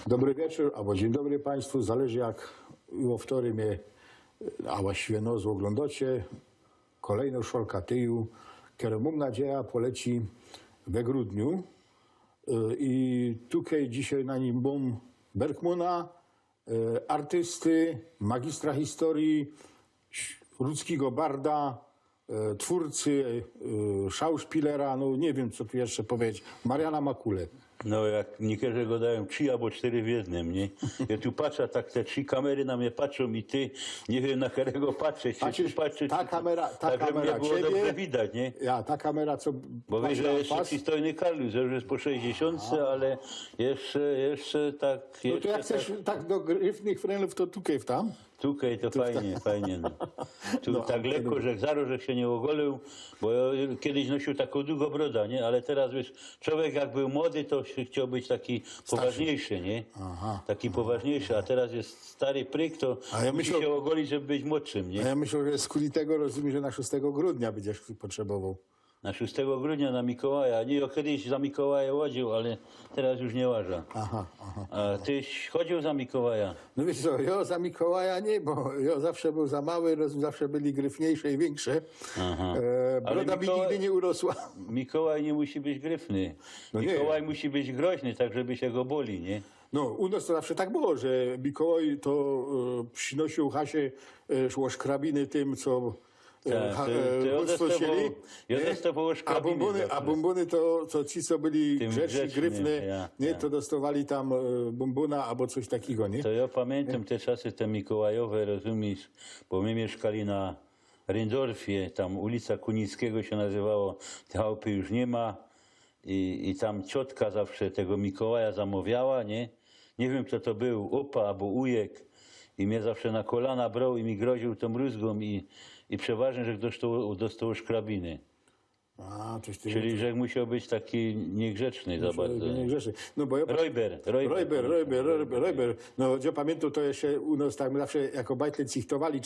Dobry wieczór, albo dzień dobry Państwu, zależy jak o wtory mnie, a właściwie no, oglądacie kolejną szolkę tyju, która mam nadzieję poleci we grudniu. I tutaj dzisiaj na nim mam Bergmana, artysty, magistra historii, ludzkiego barda, twórcy, szauspilera, no nie wiem co tu jeszcze powiedzieć, Mariana Makulę. No jak niektórzy go dają 3 albo 4 w jednym, nie? Ja tu patrzę, tak te 3 kamery na mnie patrzą i ty nie wiem na którego patrzeć. Patrzysz, ta kamera mnie było ciebie, dobrze widać, nie? ja, ta kamera co... Bo wiesz, że jeszcze przystojny Karlius, że już jest po 60, ale jeszcze tak... No to jak chcesz tak do gryfnych frenów, to tutaj tam. Tutaj to fajnie. No. Tu No, tak lekko, że zaro, że się nie ogolił, bo ja kiedyś nosił taką długą brodę, nie? Ale teraz wiesz, człowiek jak był młody, to chciał być taki poważniejszy, nie? Taki poważniejszy, a teraz jest stary pryk, to musi się ogolić, żeby być młodszym, nie? A ja myślę, że z kulitego rozumiem, że na 6 grudnia będziesz potrzebował. Na 6 grudnia na Mikołaja. Nie, ja kiedyś za Mikołaja łaził, ale teraz już nie łażę. A tyś chodził za Mikołaja? No wiesz co, ja za Mikołaja nie, bo ja zawsze był za mały, zawsze byli gryfniejsze i większe. Broda mi nigdy nie urosła. Mikołaj nie musi być gryfny. No Mikołaj musi być groźny, tak żeby się go boli, nie? No, u nas to zawsze tak było, że Mikołaj to przynosił Hasie szkrabiny tym, co... A bombony to ci, co byli grzeczni, gryfne, to dostawali tam bombona albo coś takiego, nie? To ja pamiętam te czasy te mikołajowe, rozumiesz, bo my mieszkali na Rindorfie, tam ulica Kunickiego się nazywało, tej chałupy już nie ma i tam ciotka zawsze tego Mikołaja zamawiała, nie? Nie wiem kto to był, opa albo ujek i mnie zawsze na kolana brał i mi groził tą rózgą i przeważnie, że dostał szkrabiny. Czyli, że musiał być taki niegrzeczny za bardzo. Niegrzeczny. No bo ja... Rojber. No, ja pamiętam, to jeszcze u nas tak zawsze jako bajtle cichtowali,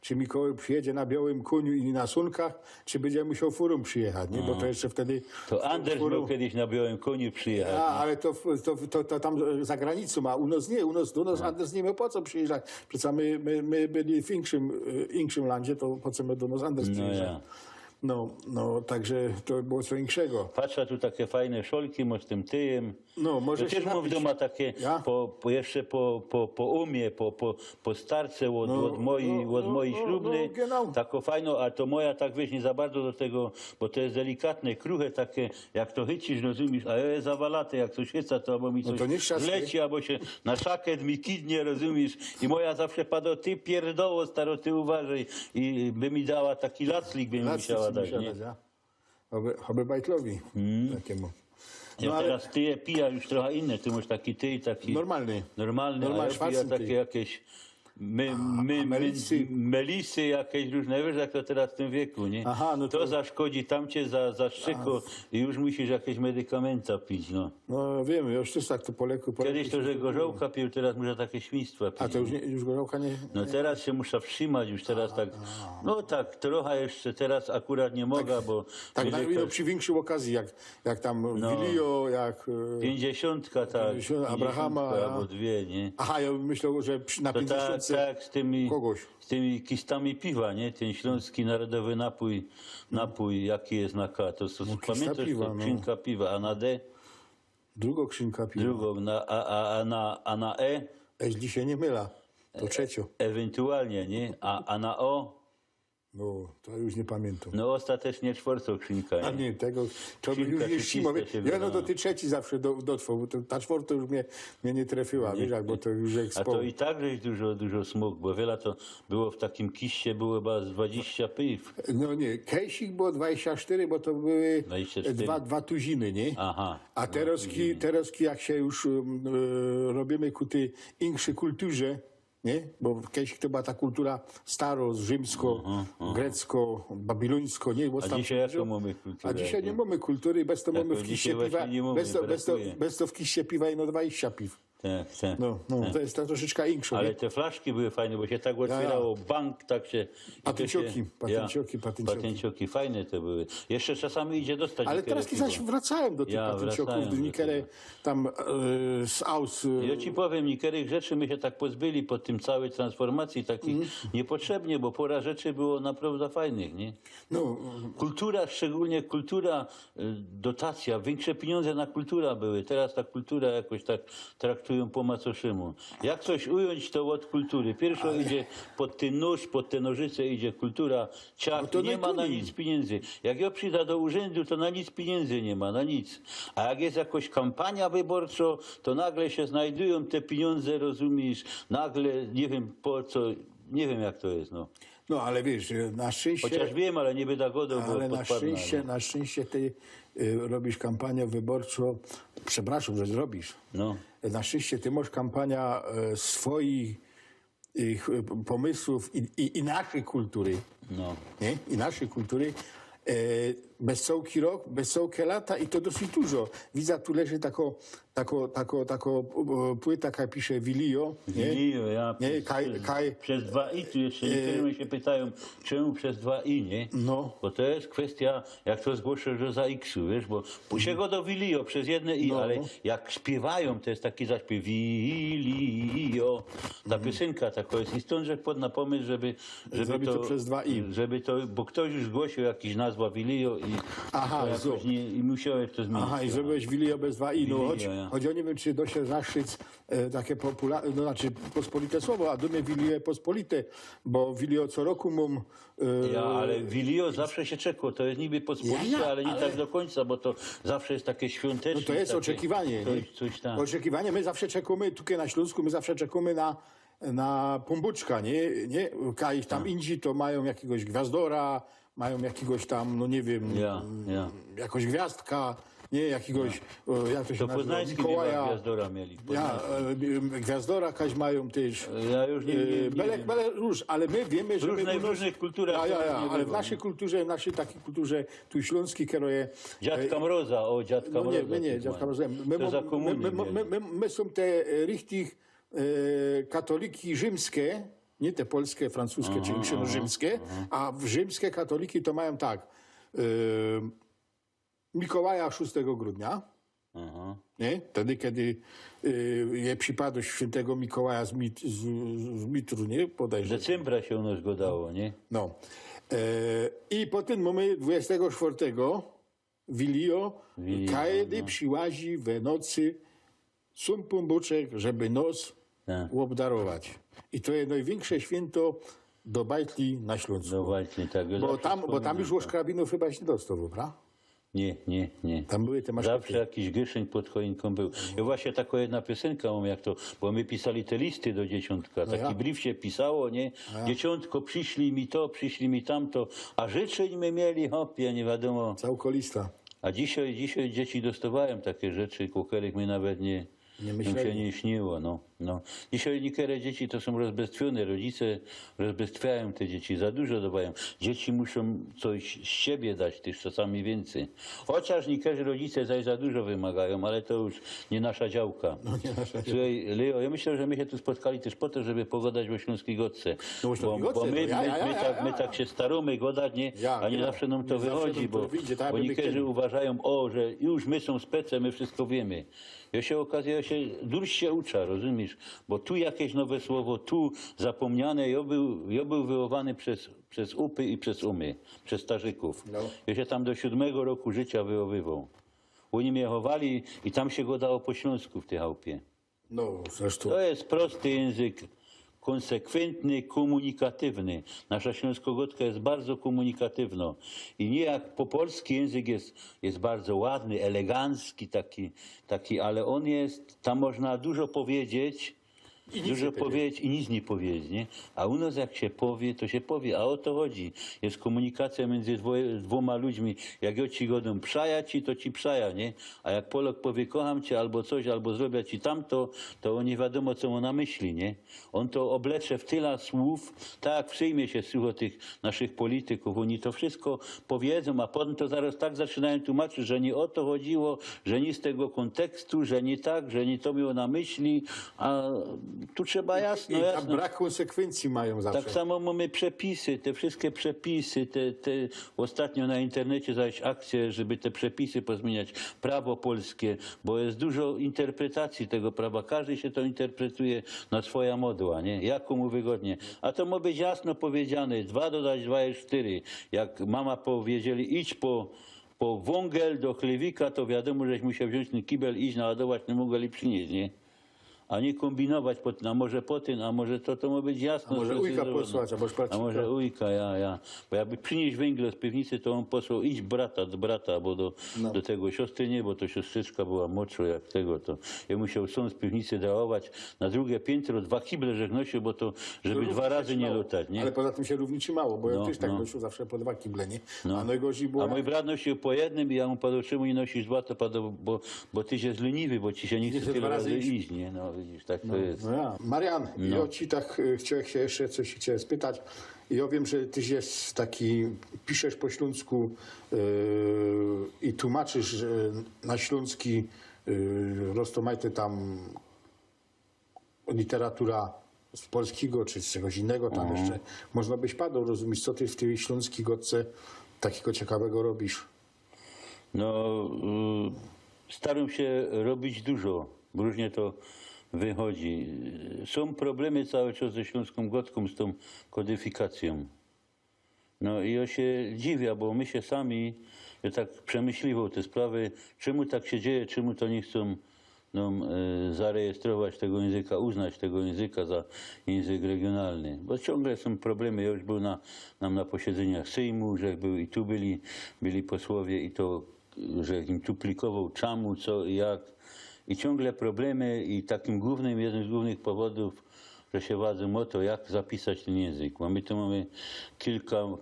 czy Mikołaj przyjedzie na białym koniu i na sunkach, czy będzie musiał furą przyjechać, nie? Bo to jeszcze wtedy... To Anders miał kiedyś na białym koniu przyjechać. Ale to tam za granicą, a u nas nie. Do nas Anders nie miał po co przyjeżdżać. Przecież my byli w inkszym landzie, to po co my do nas Anders przyjeżdżać? No, także to było co większego. Patrzę tu takie fajne szolki, może tym tyjem. No, może też mam w domu takie, jeszcze po umie, po starce od mojej ślubnej, taką fajną, a to moja tak wiesz, nie za bardzo do tego, bo to jest delikatne, kruche takie, jak to chycisz, rozumiesz, a ja jest zawalate, jak coś chyca, to albo mi coś zleci, albo się na szaket mi kidnie, rozumiesz, i moja zawsze padła, ty pierdoło, staro, ty uważaj, i by mi dała taki laclik, by mi musiała dać, nie? Oby bajtlowi takiemu. No, teraz ty pija już trochę inne, ty masz taki ty i taki... Normalny, a ja pija takie jakieś... Melisy jakieś różne, wiesz jak to teraz w tym wieku, nie? No to zaszkodzi, tam cię zaszczyko i już musisz jakieś medykamenty pić, no. No wiem, już też tak to po leku... Kiedyś to, że gorzołka pił, teraz może takie świństwa pić. A to już gorzołka nie... No teraz się muszę wstrzymać, już teraz tak... No tak, trochę jeszcze, teraz akurat nie mogę, bo... Tak, przy większej okazji, jak tam Wilio, jak... 50, tak. Abrahama. Albo 2, nie? Aha, ja myślał, że na 50... Tak, z tymi kistami piwa, nie? Ten śląski narodowy napój jaki jest na K, to pamiętasz, to skrzynka piwa, a na D? Drugą skrzynka piwa. Drugą, a na E? Jeśli się nie myla, to trzecią. Ewentualnie, nie? A na O? No, to już nie pamiętam. No ostatecznie 4. skrzynka, nie? A nie, tego, to by już nie ścimo. Ja no to ty trzeci zawsze dotrwał, bo ta 4 już mnie nie trafiła, wiesz, bo to już A to i tak żeś dużo smógł, bo wiele to było w takim kiście, było chyba z 20 piw. No nie, kejsik było 24, bo to były dwa tuziny, nie? Aha. A teraz jak się już robimy ku tej inkszej kulturze, nie? Bo kiedyś to była ta kultura staro, rzymsko, grecko, babilońsko, nie? Bo a dzisiaj jaką mamy kulturę? A dzisiaj nie mamy kultury, bez to mamy w kiście piwa, bez to w kiście piwa i 20 piw. tak. No, to jest ta troszeczkę inksza. Ale te flaszki były fajne, bo się tak otwierało, bank, tak się... Patyncioki, patyncioki. Patyncioki, fajne to były. Jeszcze czasami idzie dostać. Ale niektóre teraz piwo. zaś wracałem do tych patyncioków, wracałem do do Nikerę, tego. tam z Aus. Ja ci powiem, niektórych rzeczy my się tak pozbyli po tym całej transformacji takich niepotrzebnie, bo pora rzeczy było naprawdę fajnych, nie? No, Kultura, szczególnie kultura, dotacja, większe pieniądze na kulturę były. Teraz ta kultura jakoś tak traktują po macoszemu. Jak coś ująć, to od kultury. Pierwszo idzie pod ten nóż, pod te nożyce idzie kultura, ciach, No to nie ma na najtrudniej. nic pieniędzy. Jak ja przyjdę do urzędu, to na nic pieniędzy nie ma, na nic. A jak jest jakaś kampania wyborcza, to nagle się znajdują te pieniądze, rozumiesz, nagle, nie wiem po co, nie wiem jak to jest, no. no ale wiesz, na szczęście... Chociaż wiem, ale nie będę godą, bo Ale podpadnę. na szczęście ty robisz kampanię wyborczą, przepraszam, że zrobisz. No. Na szczęście ty masz kampania swoich pomysłów i naszej kultury, No. nie? I naszej kultury. Bez całki rok, bez całkie lata i to dosyć dużo. Widzę, tu leży tako płyta, jaka pisze Vilio. Wilio, ja Nie, przez 2i tu jeszcze niektórzy mnie się pytają, czemu przez 2i, nie? No. Bo to jest kwestia, jak to zgłoszę, że za x-u, wiesz, bo się go do Wilio przez jedne i, No. ale jak śpiewają, to jest taki zaśpiew Wilio, ta piosenka taka jest i stąd, że wpadł na pomysł, żeby Zrobić to przez 2i. Żeby to, bo ktoś już zgłosił jakiś nazwa Wilio i Aha, to jakoś i musiałeś to zmienić. Aha, i zrobiłeś Vilio bez 2i. No, Vilio, ja. choć ja nie wiem, czy dość zaszyc takie popularne, no znaczy pospolite słowo, a do mnie Vilio pospolite, bo Vilio co roku mam... Ale Wilio zawsze się czekło, to jest niby pospolite, ale nie tak do końca, bo to zawsze jest takie świąteczne. No to jest takie, oczekiwanie. nie? Coś tam. Oczekiwanie, my zawsze czekamy, tutaj na Śląsku, my zawsze czekamy na pombuczka, nie? Kaj tam indziej to mają jakiegoś gwiazdora, mają jakiegoś tam, no nie wiem, Ja. jakoś gwiazdka, nie? Jakiegoś, jak to się To nazywa, poznański chyba Mikołaja. Gwiazdora mieli. Ja, gwiazdora kaś mają też. Ja już nie wiem. Bele róż, ale my wiemy, że W różnych kulturach. to nie ale w bywa, naszej kulturze, w naszej takiej kulturze, tu śląski kieruje. Dziadka Mroza, dziadka No Mroza. nie, tych dziadka mają. Mroza. To za komuny My są te richtig katoliki rzymskie, nie te polskie, francuskie czy inne rzymskie, a rzymskie katoliki to mają tak. Mikołaja 6 grudnia, Aha. nie? Wtedy, kiedy je przypadłość świętego Mikołaja z Mitru, nie? Podejrzewam. Decembra się u nas go dało, nie? No. I potem mamy 24 Vilio, kiedy przyłazi we nocy sumpunbuczek, żeby nos Tak. obdarować. I to jest największe święto do Bajtli na Śląsku. No właśnie, tak. Bo tam już łoszkrabinów chyba się nie dostał, prawda? Nie. Tam były te maszynki. Zawsze jakiś gyszeń pod choinką był. I właśnie taka jedna piosenka mam, jak to, bo my pisali te listy do dzieciątka. Taki brief się pisało, nie? Dzieciątko, przyślij mi to, przyślij mi tamto, a życzeń my mieli, hopie, nie wiadomo. Całkolista. A dzisiaj dzieci dostawają takie rzeczy, o których my nawet nie myśleli. się nie śniło. No. Dzisiaj niektóre dzieci to są rozbestwione, rodzice rozbestwiają te dzieci, za dużo dawają. Dzieci muszą coś z siebie dać, też czasami więcej. Chociaż niektórzy rodzice zaś za dużo wymagają, ale to już nie nasza działka. No, nie nasza Słuchaj, Leo, ja myślę, że my się tu spotkali też po to, żeby pogadać o Śląskiej Godce. No, o Śląskiej bo Godce, my tak się staramy godać, nie? A nie zawsze nam to nie zawsze wychodzi, nam to bo wyjdzie, tak, bo jakby niektórzy chcieli. uważają, że już my są spece, my wszystko wiemy. Ja się durś się ucza, rozumiesz? Bo tu jakieś nowe słowo, tu zapomniane, ja był wychowany przez upy i przez umy, przez starzyków. No. Ja się tam do 7 roku życia wychowywał. Oni mnie chowali i tam się go dało po śląsku w tej chałupie. No, zresztą. To jest prosty język, konsekwentny, komunikatywny. Nasza śląskogotka jest bardzo komunikatywna. I nie jak po polski język jest bardzo ładny, elegancki taki, ale on jest, tam można dużo powiedzieć, I nic Dużo nie powiedzieć. powiedzieć i nic nie powiedzieć, nie? A u nas jak się powie, to się powie. A o to chodzi. Jest komunikacja między dwoma ludźmi. Jak ja ci godą przaja ci, to ci przaja, nie? A jak Polak powie kocham cię albo coś, albo zrobię ci tamto, to nie wiadomo, co on na myśli, nie? On to oblecze w tyle słów, tak jak przyjmie się słucho tych naszych polityków. Oni to wszystko powiedzą, a potem to zaraz tak zaczynają tłumaczyć, że nie o to chodziło, że nie z tego kontekstu, że nie tak, że nie to miał na myśli, a tu trzeba jasno, I tam jasno. brak konsekwencji mają zawsze. Tak samo mamy przepisy, te wszystkie przepisy, ostatnio na internecie zaś akcje, żeby te przepisy pozmieniać, prawo polskie, bo jest dużo interpretacji tego prawa, każdy się to interpretuje na swoja modła, nie? Jak mu wygodnie. A to ma być jasno powiedziane, 2 dodać 2 jest 4. Jak mama powiedzieli, idź po wągel do chlewika, to wiadomo, żeś musiał wziąć ten kibel, iść naładować ten wągel i przynieść, nie? A nie kombinować, a może po tym, a może to ma być jasno. A może ujka sprecyzowane. posłać, albo szpacika. A może ujka, ja. Bo jakby przynieść węgiel z piwnicy, to on posłał idź do brata, bo do tego siostry nie, bo to siostrzyczka była młodsza jak tego, to ja musiał są z piwnicy dałować na drugie piętro 2 kible żegnosił, bo to, żeby Równi 2 razy się nie mało. lutać, nie? Ale poza tym się równi ci mało, bo ja No, też tak no. nosił zawsze po 2 kible, nie? No. A najgorzej było... A mój brat nosił po jednym i ja mu padł, czemu nie nosisz 2, to padł, bo ty się leniwy, bo ci się nie chce chce tyle 2 razy razy iść. iść, nie? No widzisz, tak to jest. No ja. Marian, ja ci tak chciałem się jeszcze coś cię spytać. Ja wiem, że ty jest taki, piszesz po śląsku i tłumaczysz na śląski roztomajte tam literatura z polskiego czy z czegoś innego tam jeszcze. Można byś padł, rozumieć, co ty w tej śląskiej godce takiego ciekawego robisz. No, staram się robić dużo, bo różnie to wychodzi. Są problemy cały czas ze śląską gotką, z tą kodyfikacją. No i ja się dziwię, bo my się sami, ja tak przemyśliwał te sprawy, czemu tak się dzieje, czemu to nie chcą zarejestrować tego języka, uznać tego języka za język regionalny. Bo ciągle są problemy. Ja już był nam na posiedzeniach Sejmu, że był i tu byli posłowie i to, że im duplikował czemu, co i jak. I ciągle problemy i takim jednym z głównych powodów, że się wadzą o to, jak zapisać ten język. Bo my tu mamy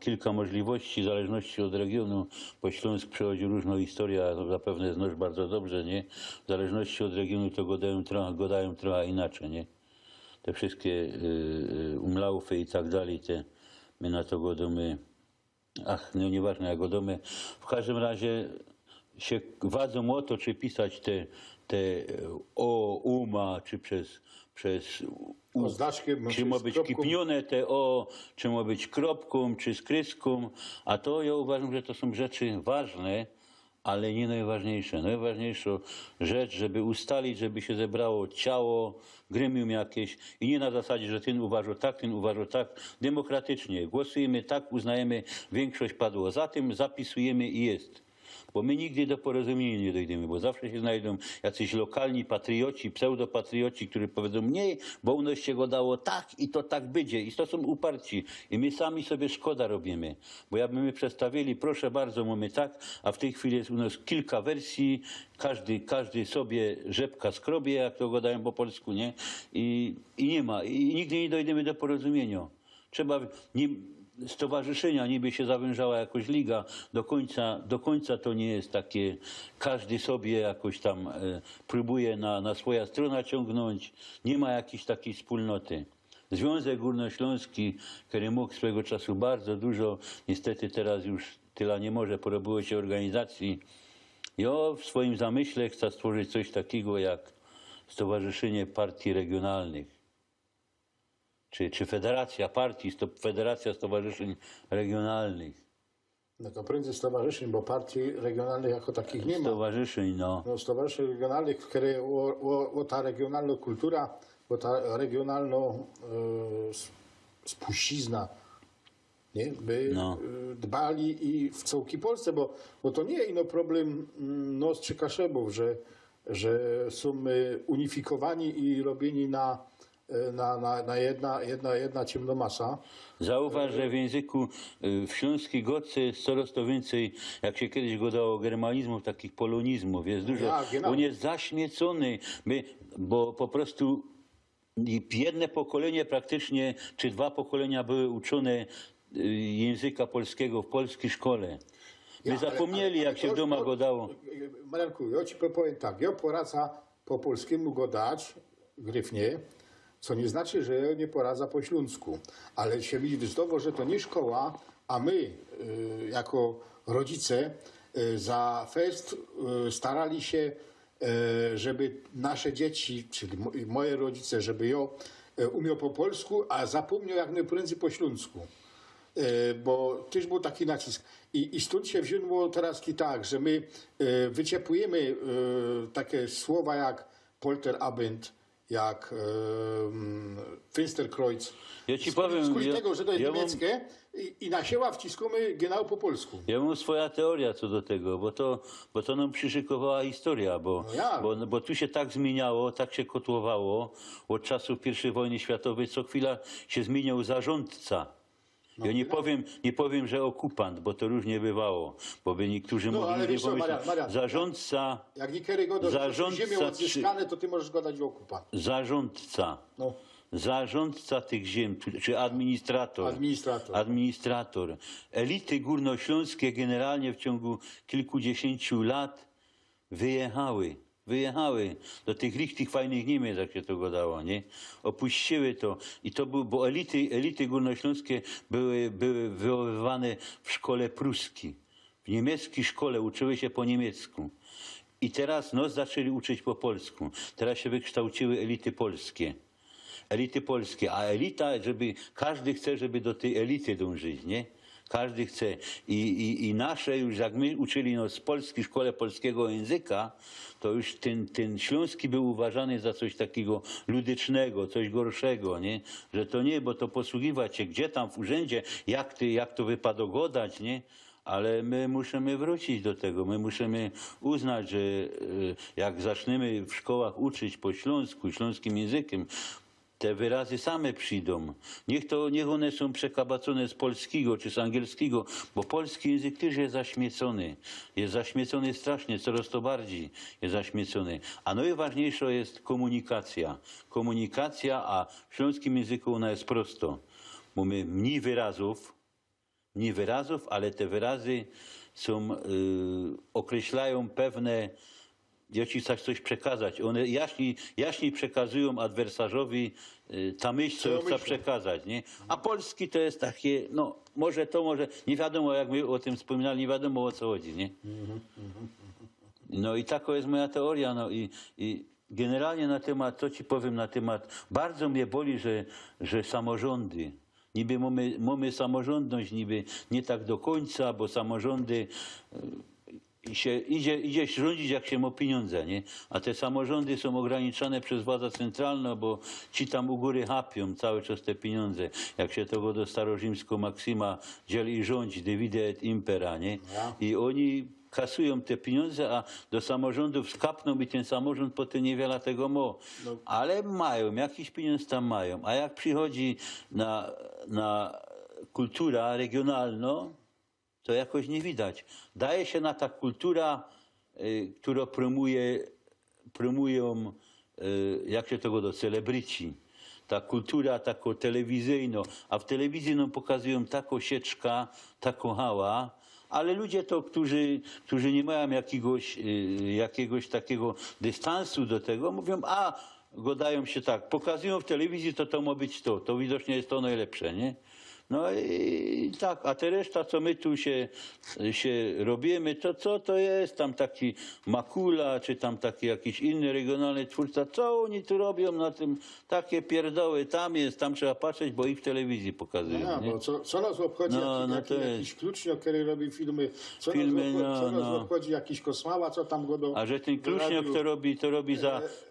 kilka możliwości, w zależności od regionu, bo Śląsk przechodzi różną historię, a zapewne znasz bardzo dobrze, nie? W zależności od regionu to gadają trochę inaczej, nie? Te wszystkie umlaufy i tak dalej, my na to godamy, no nieważne jak godamy. W każdym razie się wadzą o to, czy pisać te o, uma, czy przez Oznaczkiem, czy ma z być kropką. kipnione te o, czy ma być kropką, czy skryską, a to ja uważam, że to są rzeczy ważne, ale nie najważniejsze. Najważniejsza rzecz, żeby ustalić, żeby się zebrało ciało, gremium jakieś i nie na zasadzie, że ten uważa tak, ten uważa tak. Demokratycznie głosujemy tak, uznajemy, większość padło za tym, zapisujemy i jest. Bo my nigdy do porozumienia nie dojdziemy, bo zawsze się znajdą jacyś lokalni patrioci, pseudopatrioci, którzy powiedzą nie, bo u nas się go dało tak i to tak będzie. I to są uparci. I my sami sobie szkoda robimy. Bo jakby my przedstawili, proszę bardzo, mamy tak, a w tej chwili jest u nas kilka wersji, każdy sobie rzepka skrobie, jak to gadają po polsku, nie? I nie ma. I nigdy nie dojdziemy do porozumienia. Trzeba... Stowarzyszenia niby się zawężała jakoś liga, do końca to nie jest takie, każdy sobie jakoś tam próbuje na swoja strona ciągnąć, nie ma jakiejś takiej wspólnoty. Związek Górnośląski, który mógł swego czasu bardzo dużo, niestety teraz już tyle nie może, porobiło się organizacji. Ja w swoim zamyśle chcę stworzyć coś takiego jak Stowarzyszenie Partii Regionalnych. Czy federacja partii, federacja stowarzyszeń regionalnych. No to prędzej stowarzyszeń, bo partii regionalnych jako takich nie ma. Stowarzyszeń, no. No, stowarzyszeń regionalnych, które ta regionalna kultura, ta regionalna spuścizna, nie? By dbali i w całej Polsce, bo to nie ino problem nos czy Kaszebów, że są unifikowani i robieni na jedna ciemnomasa. Zauważ, że w języku w śląskiej godce jest coraz to więcej, jak się kiedyś gadało, germanizmów, takich polonizmów. Jest dużo. Ja, genau. On jest zaśmiecony, bo po prostu I jedne pokolenie praktycznie, czy dwa pokolenia były uczone języka polskiego w polskiej szkole. My zapomnieli, jak się w domach go dało. Marianku, ja ci powiem tak, ja poradza po polskiemu go dać, gryfnie, co nie znaczy, że ja nie poradza po śląsku. Ale się widzi znowu, że to nie szkoła, a my jako rodzice za fest starali się, żeby nasze dzieci, czyli moje rodzice, żeby ja umiał po polsku, a zapomniał jak najprędzej po śląsku. Bo też był taki nacisk. I stąd się wzięło teraz tak, że my wyciepujemy takie słowa jak Polterabend, jak Finsterkreuz. Ja ci powiem, tego, że to jest niemieckie i na sieła wciskamy genau po polsku. Ja mam swoja teoria co do tego, bo to nam przyszykowała historia, bo tu się tak zmieniało, tak się kotłowało od czasów I wojny światowej, co chwila się zmieniał zarządca. Ja nie powiem, że okupant, bo to różnie bywało, bo by niektórzy mogli nie pomyśleć. Zarządca, jak niekiedy go ziemią odzyskane, to ty możesz go dać okupant. Zarządca. No. Zarządca tych ziem, czy administrator. Administrator. Elity górnośląskie generalnie w ciągu kilkudziesięciu lat wyjechały do tych richtig fajnych Niemiec, jak się to gadało, nie? Opuściły to. I to był, bo elity górnośląskie były wychowywane w szkole pruskiej. W niemieckiej szkole uczyły się po niemiecku. I teraz zaczęli uczyć po polsku. Teraz się wykształciły elity polskie. Elity polskie, a elita, każdy chce, żeby do tej elity dążyć, nie? Każdy chce. I nasze już, jak my uczyli z polskiej szkole polskiego języka, to już ten śląski był uważany za coś takiego ludycznego, coś gorszego, nie? Że to nie, bo to posługiwać się gdzie tam w urzędzie, jak to wypada godać, nie? Ale my musimy wrócić do tego. My musimy uznać, że jak zaczniemy w szkołach uczyć po śląsku, śląskim językiem, te wyrazy same przyjdą. Niech one są przekabacone z polskiego czy z angielskiego, bo polski język też jest zaśmiecony. Jest zaśmiecony strasznie, coraz to bardziej jest zaśmiecony. A najważniejsza jest komunikacja. Komunikacja, a w śląskim języku ona jest prosto. Mamy mniej wyrazów, ale te wyrazy określają pewne. Ja ci chcę coś przekazać. One jaśniej przekazują adwersarzowi ta myśl, co chce przekazać. Nie? A polski to jest takie, może, nie wiadomo, jak my o tym wspominali, nie wiadomo o co chodzi. Nie? No i taka jest moja teoria. I generalnie na temat, co ci powiem na temat, bardzo mnie boli, że samorządy, niby mamy samorządność, niby nie tak do końca, bo samorządy idzie rządzić, jak się ma pieniądze, nie? A te samorządy są ograniczane przez władzę centralną, bo ci tam u góry chapią cały czas te pieniądze. Jak się tego do starorzymskiego Maksyma dziel i rządź, divide et impera, nie? I oni kasują te pieniądze, a do samorządów skapną i ten samorząd potem niewiele tego ma. Ale mają, jakiś pieniądz tam mają. A jak przychodzi na kultura regionalna, to jakoś nie widać. Daje się na ta kultura, która promują, jak się tego do celebryci. Ta kultura taka telewizyjna, a w telewizji nam pokazują taką sieczka, taką hała, ale ludzie to, którzy nie mają jakiegoś takiego dystansu do tego, mówią, gadają się tak, pokazują w telewizji, to ma być to widocznie jest to najlepsze, nie? No i tak, a te reszta, co my tu się robimy, to co to jest? Tam taki Makula, czy tam taki jakiś inny regionalny twórca, co oni tu robią na tym, takie pierdoły, tam trzeba patrzeć, bo ich w telewizji pokazują. Bo co nas obchodzi jakiś Kluczniok, który robi filmy, co nas obchodzi jakiś Kosmała, co tam go do... A że ten Kluczniok to robi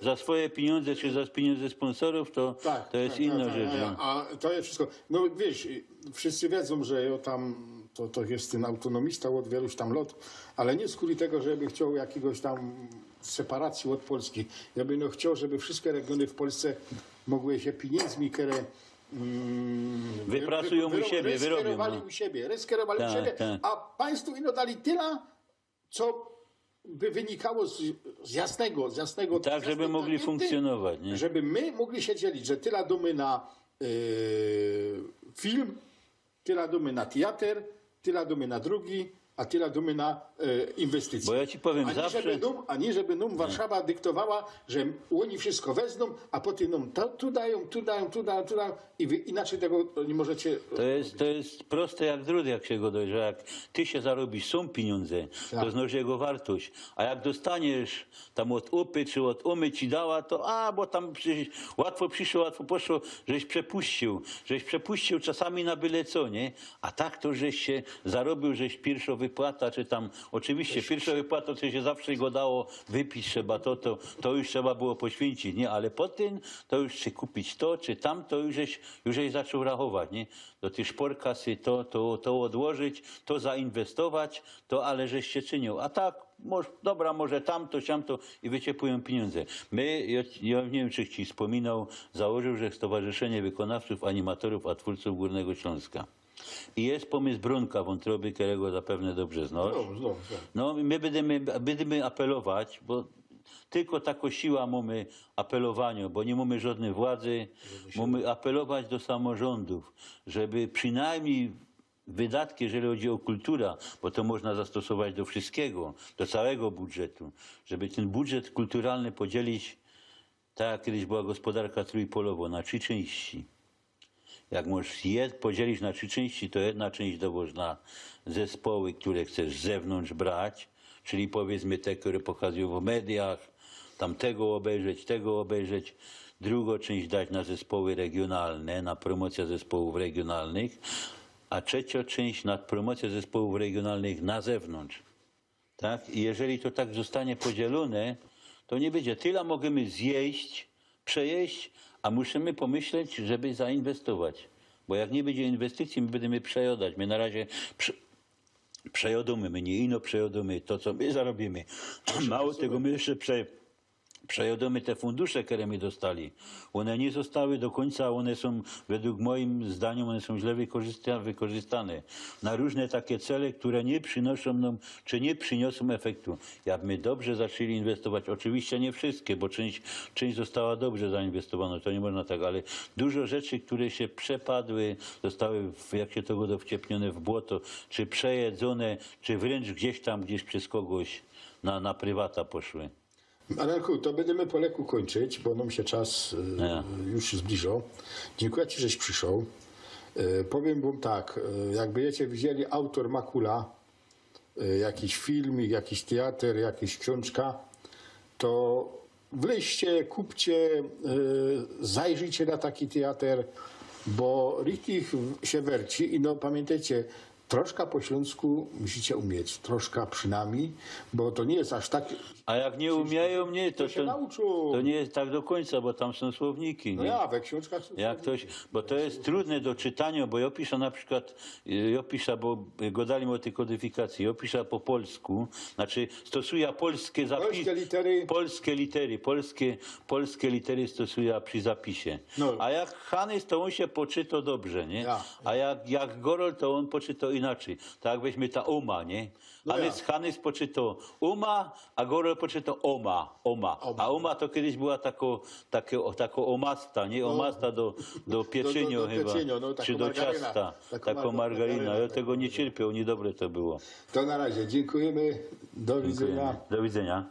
za swoje pieniądze, czy za pieniądze sponsorów, to jest inna rzecz. A to jest wszystko, no wiesz, wszyscy wiedzą, że ja tam, to jest ten autonomista od wieluś tam lat, ale nie skóry tego, żeby chciał jakiegoś tam separacji od Polski. Ja bym chciał, żeby wszystkie regiony w Polsce mogły się pieniędzmi, które wypracują u siebie, ryskierowali u siebie, a państwu ino dali tyle, co by wynikało z jasnego... Tak, żeby mogli funkcjonować. Nie? Żeby my mogli się dzielić, że tyle damy na film, tyle damy na teatr, tyle damy na drugi, a tyle damy na inwestycje. Bo ja ci powiem Ani żeby nam Warszawa dyktowała, że oni wszystko wezmą, a potem nam tu dają i wy inaczej tego nie możecie... To jest proste jak drut, jak się go dość, że jak ty się zarobisz, są pieniądze, Tak. to znosi jego wartość. A jak dostaniesz tam od upy czy od umy ci dała, to bo tam przecież łatwo przyszło, łatwo poszło, żeś przepuścił czasami na byle co, nie? A tak to żeś się zarobił, żeś pierwsza wypłata, czy tam, oczywiście pierwsza wypłata, to się zawsze go dało, wypić trzeba to już trzeba było poświęcić, nie? Ale potem to już czy kupić to, czy tamto, już żeś zaczął rachować, nie? Do tej szporkasy to odłożyć, to zainwestować, to ale żeś się czynił. A tak, może tamto, siamto i wyciepłują pieniądze. Ja nie wiem, czy ci wspominał, założył, że Stowarzyszenie Wykonawców, Animatorów, a Twórców Górnego Śląska. I jest pomysł Brunka Wątroby, którego zapewne dobrze znasz. No, my będziemy apelować, bo tylko taka siła mamy apelowaniu, bo nie mamy żadnej władzy, mamy apelować do samorządów, żeby przynajmniej wydatki, jeżeli chodzi o kulturę, bo to można zastosować do wszystkiego, do całego budżetu, żeby ten budżet kulturalny podzielić, tak jak kiedyś była gospodarka trójpolowa, na 3 części. Jak możesz podzielić na 3 części, to jedna część dowoż na zespoły, które chcesz z zewnątrz brać, czyli powiedzmy te, które pokazują w mediach, tam tego obejrzeć. Drugą część dać na zespoły regionalne, na promocję zespołów regionalnych, a trzecią część na promocję zespołów regionalnych na zewnątrz. Tak? I jeżeli to tak zostanie podzielone, to nie będzie. Tyle możemy zjeść, przejeść, a musimy pomyśleć, żeby zainwestować. Bo jak nie będzie inwestycji, my będziemy przejadać. My na razie przejadamy, my nie ino przejadamy to, co my zarobimy. Mało tego, my jeszcze przejadamy te fundusze, które my dostali. One nie zostały do końca, one są, według moim zdaniem, one są źle wykorzystane na różne takie cele, które nie przynoszą nam, czy nie przyniosą efektu. Jakby dobrze zaczęli inwestować, oczywiście nie wszystkie, bo część została dobrze zainwestowana, to nie można tak, ale dużo rzeczy, które się przepadły, zostały, jak się to go wciepnione w błoto, czy przejedzone, czy wręcz gdzieś przez kogoś na prywata poszły. Arenku, to będziemy po leku kończyć, bo nam się czas już zbliżał. Dziękuję ci, żeś przyszedł. Powiem wam tak, jak będziecie widzieli autor Makula, jakiś filmik, jakiś teatr, jakaś książka, to wleźcie, kupcie, zajrzyjcie na taki teatr, bo richtig się werci i no pamiętajcie, troszkę po śląsku musicie umieć, troszkę przynajmniej, bo to nie jest aż tak... A jak nie umieją, to się nauczą. To nie jest tak do końca, bo tam są słowniki. No nie? ja, we książkach są Jak ktoś, bo to jest trudne do czytania, bo ja piszę na przykład, bo gadali o tej kodyfikacji, ja piszę po polsku, znaczy stosuję polskie zapisy. Polskie litery. Polskie litery stosuję przy zapisie. No. A jak Hanys, to on się poczyta dobrze, nie? Ja. A jak Gorol, to on poczyta inaczej. Tak jak weźmy ta Oma, nie? No Hanys poczytał Uma, a Gorol poczytał Oma. A Oma to kiedyś była taka omasta, nie? Omasta do pieczenia chyba, no, czy do ciasta. Taką margarinę. Ja tego nie cierpiał, niedobre to było. To na razie. Dziękujemy. Do widzenia. Do widzenia.